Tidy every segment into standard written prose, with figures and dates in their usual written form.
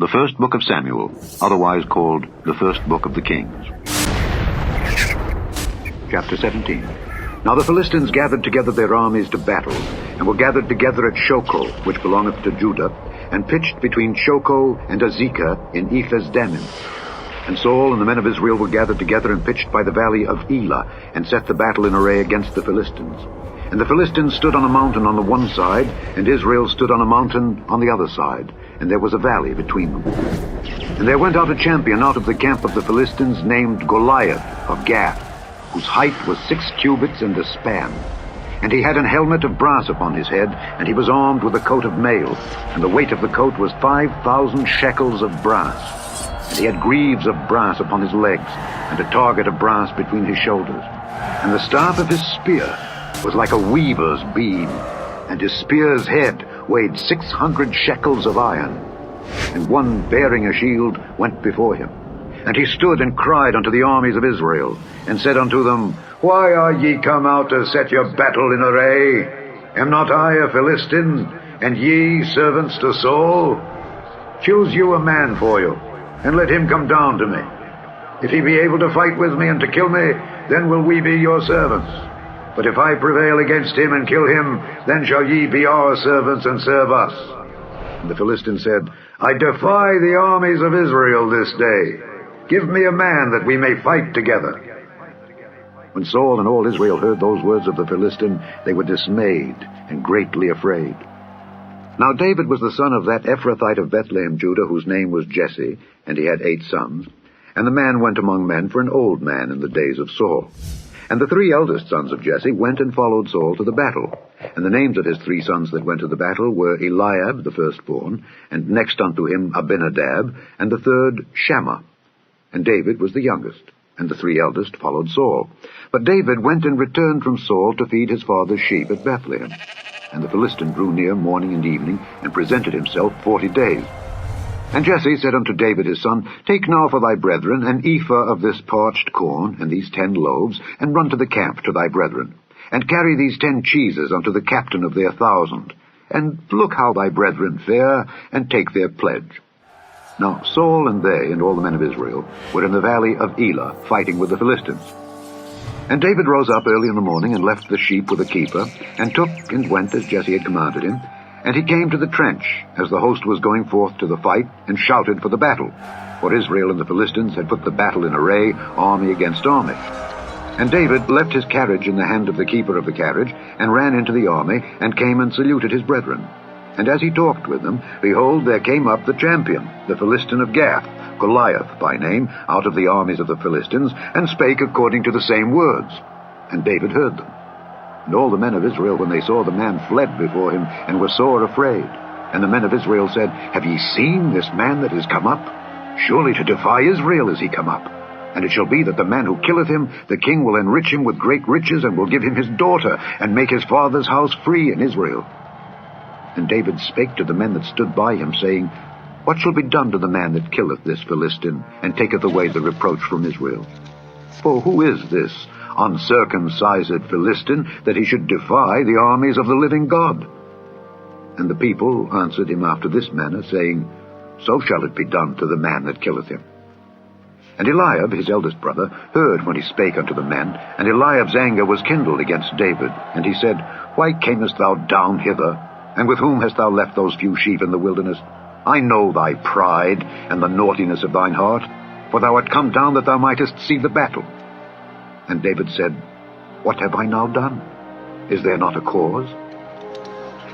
The first book of Samuel, otherwise called the first book of the Kings. Chapter 17. Now the Philistines gathered together their armies to battle, and were gathered together at Shochoh, which belongeth to Judah, and pitched between Shochoh and Azekah in Ephes-dammim. And Saul and the men of Israel were gathered together and pitched by the valley of Elah, and set the battle in array against the Philistines. And the Philistines stood on a mountain on the one side, and Israel stood on a mountain on the other side, and there was a valley between them. And there went out a champion out of the camp of the Philistines, named Goliath of Gath, whose height was 6 cubits and a span. And he had an helmet of brass upon his head, and he was armed with a coat of mail, and the weight of the coat was 5,000 shekels of brass. And he had greaves of brass upon his legs, and a target of brass between his shoulders. And the staff of his spear was like a weaver's beam, and his spear's head weighed 600 shekels of iron. And one bearing a shield went before him. And he stood and cried unto the armies of Israel, and said unto them, Why are ye come out to set your battle in array? Am not I a Philistine, and ye servants to Saul? Choose you a man for you, and let him come down to me. If he be able to fight with me and to kill me, then will we be your servants. But if I prevail against him and kill him, then shall ye be our servants and serve us. And the Philistine said, I defy the armies of Israel this day. Give me a man that we may fight together. When Saul and all Israel heard those words of the Philistine, they were dismayed and greatly afraid. Now David was the son of that Ephrathite of Bethlehem, Judah, whose name was Jesse, and he had 8 sons. And the man went among men for an old man in the days of Saul. And the 3 eldest sons of Jesse went and followed Saul to the battle. And the names of his 3 sons that went to the battle were Eliab, the firstborn, and next unto him Abinadab, and the third Shammah. And David was the youngest, and the 3 eldest followed Saul. But David went and returned from Saul to feed his father's sheep at Bethlehem. And the Philistine drew near morning and evening, and presented himself 40 days. And Jesse said unto David his son, Take now for thy brethren an ephah of this parched corn, and these 10 loaves, and run to the camp to thy brethren. And carry these 10 cheeses unto the captain of their 1,000. And look how thy brethren fare, and take their pledge. Now Saul and they, and all the men of Israel, were in the valley of Elah, fighting with the Philistines. And David rose up early in the morning, and left the sheep with a keeper, and took and went as Jesse had commanded him. And he came to the trench, as the host was going forth to the fight, and shouted for the battle. For Israel and the Philistines had put the battle in array, army against army. And David left his carriage in the hand of the keeper of the carriage, and ran into the army, and came and saluted his brethren. And as he talked with them, behold, there came up the champion, the Philistine of Gath, Goliath by name, out of the armies of the Philistines, and spake according to the same words. And David heard them. And all the men of Israel, when they saw the man, fled before him, and were sore afraid. And the men of Israel said, Have ye seen this man that is come up? Surely to defy Israel is he come up. And it shall be that the man who killeth him, the king will enrich him with great riches, and will give him his daughter, and make his father's house free in Israel. And David spake to the men that stood by him, saying, What shall be done to the man that killeth this Philistine, and taketh away the reproach from Israel? For who is this uncircumcised Philistine, that he should defy the armies of the living God? And the people answered him after this manner, saying, So shall it be done to the man that killeth him. And Eliab, his eldest brother, heard when he spake unto the men, and Eliab's anger was kindled against David. And he said, Why camest thou down hither? And with whom hast thou left those few sheep in the wilderness? I know thy pride, and the naughtiness of thine heart, for thou art come down that thou mightest see the battle. And David said, What have I now done? Is there not a cause?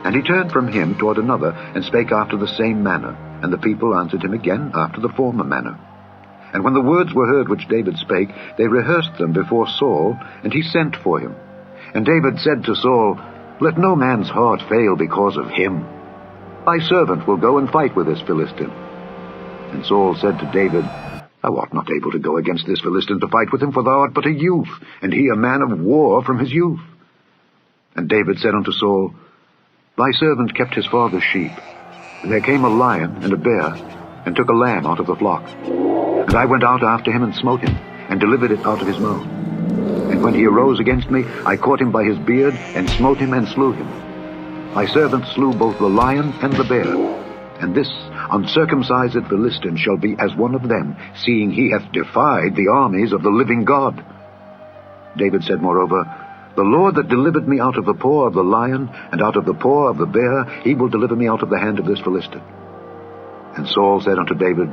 And he turned from him toward another, and spake after the same manner. And the people answered him again after the former manner. And when the words were heard which David spake, they rehearsed them before Saul, and he sent for him. And David said to Saul, Let no man's heart fail because of him. Thy servant will go and fight with this Philistine. And Saul said to David, Thou art not able to go against this Philistine to fight with him, for thou art but a youth, and he a man of war from his youth. And David said unto Saul, Thy servant kept his father's sheep. And there came a lion and a bear, and took a lamb out of the flock. And I went out after him and smote him, and delivered it out of his mouth. And when he arose against me, I caught him by his beard, and smote him and slew him. My servant slew both the lion and the bear, and this uncircumcised Philistine shall be as one of them, seeing he hath defied the armies of the living God. David said moreover, The Lord that delivered me out of the paw of the lion, and out of the paw of the bear, he will deliver me out of the hand of this Philistine. And Saul said unto David,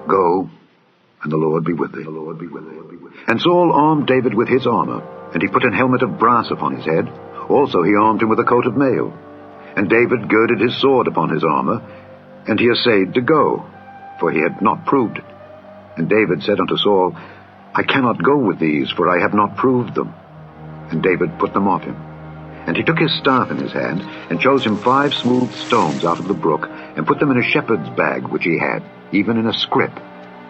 Go, and the Lord be with thee. And Saul armed David with his armor, and he put an helmet of brass upon his head. Also he armed him with a coat of mail. And David girded his sword upon his armor, and he essayed to go, for he had not proved it. And David said unto Saul, I cannot go with these, for I have not proved them. And David put them off him. And he took his staff in his hand, and chose him 5 smooth stones out of the brook, and put them in a shepherd's bag which he had, even in a scrip.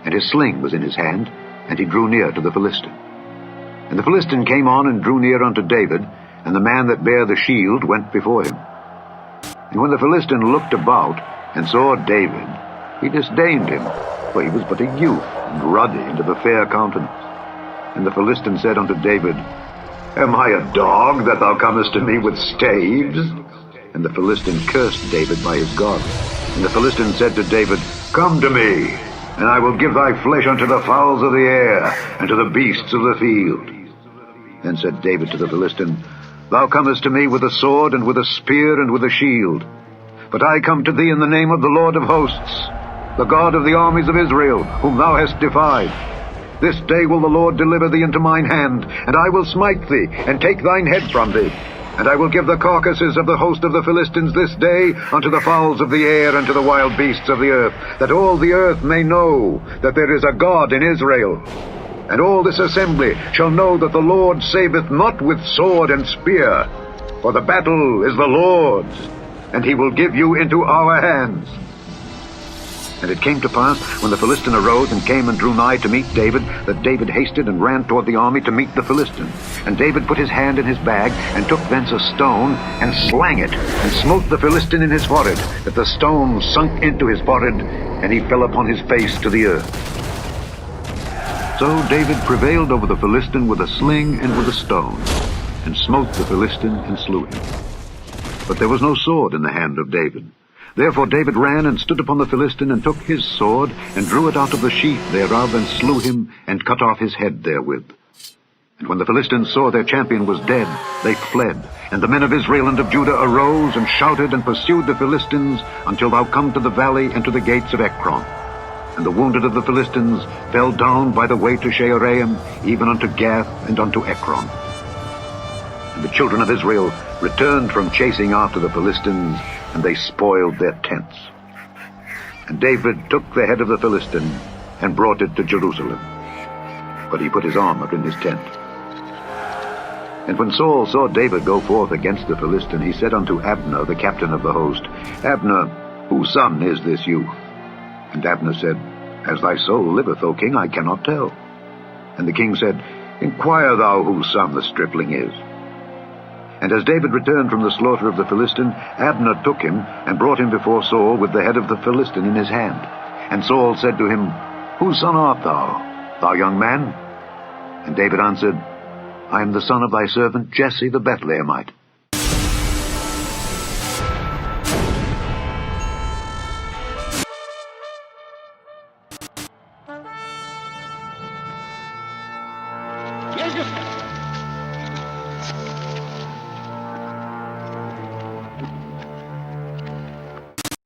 And his sling was in his hand, and he drew near to the Philistine. And the Philistine came on and drew near unto David, and the man that bare the shield went before him. And when the Philistine looked about, and saw David, he disdained him, for he was but a youth, and ruddy, and of a fair countenance. And the Philistine said unto David, Am I a dog, that thou comest to me with staves? And the Philistine cursed David by his God. And the Philistine said to David, Come to me, and I will give thy flesh unto the fowls of the air, and to the beasts of the field. Then said David to the Philistine, Thou comest to me with a sword, and with a spear, and with a shield. But I come to thee in the name of the Lord of hosts, the God of the armies of Israel, whom thou hast defied. This day will the Lord deliver thee into mine hand, and I will smite thee, and take thine head from thee. And I will give the carcasses of the host of the Philistines this day unto the fowls of the air, and to the wild beasts of the earth, that all the earth may know that there is a God in Israel. And all this assembly shall know that the Lord saveth not with sword and spear, for the battle is the Lord's, and he will give you into our hands. And it came to pass, when the Philistine arose and came and drew nigh to meet David, that David hasted and ran toward the army to meet the Philistine. And David put his hand in his bag, and took thence a stone, and slang it, and smote the Philistine in his forehead, that the stone sunk into his forehead, and he fell upon his face to the earth. So David prevailed over the Philistine with a sling and with a stone, and smote the Philistine and slew him. But there was no sword in the hand of David. Therefore David ran and stood upon the Philistine, and took his sword, and drew it out of the sheath thereof, and slew him, and cut off his head therewith. And when the Philistines saw their champion was dead, they fled. And the men of Israel and of Judah arose, and shouted, and pursued the Philistines, until thou come to the valley and to the gates of Ekron. And the wounded of the Philistines fell down by the way to Shaaraim, even unto Gath and unto Ekron. And the children of Israel returned from chasing after the Philistines, and they spoiled their tents. And David took the head of the Philistine, and brought it to Jerusalem. But he put his armor in his tent. And when Saul saw David go forth against the Philistine, he said unto Abner, the captain of the host, Abner, whose son is this youth? And Abner said, As thy soul liveth, O king, I cannot tell. And the king said, Inquire thou whose son the stripling is. And as David returned from the slaughter of the Philistine, Abner took him, and brought him before Saul with the head of the Philistine in his hand. And Saul said to him, Whose son art thou, thou young man? And David answered, I am the son of thy servant Jesse the Bethlehemite.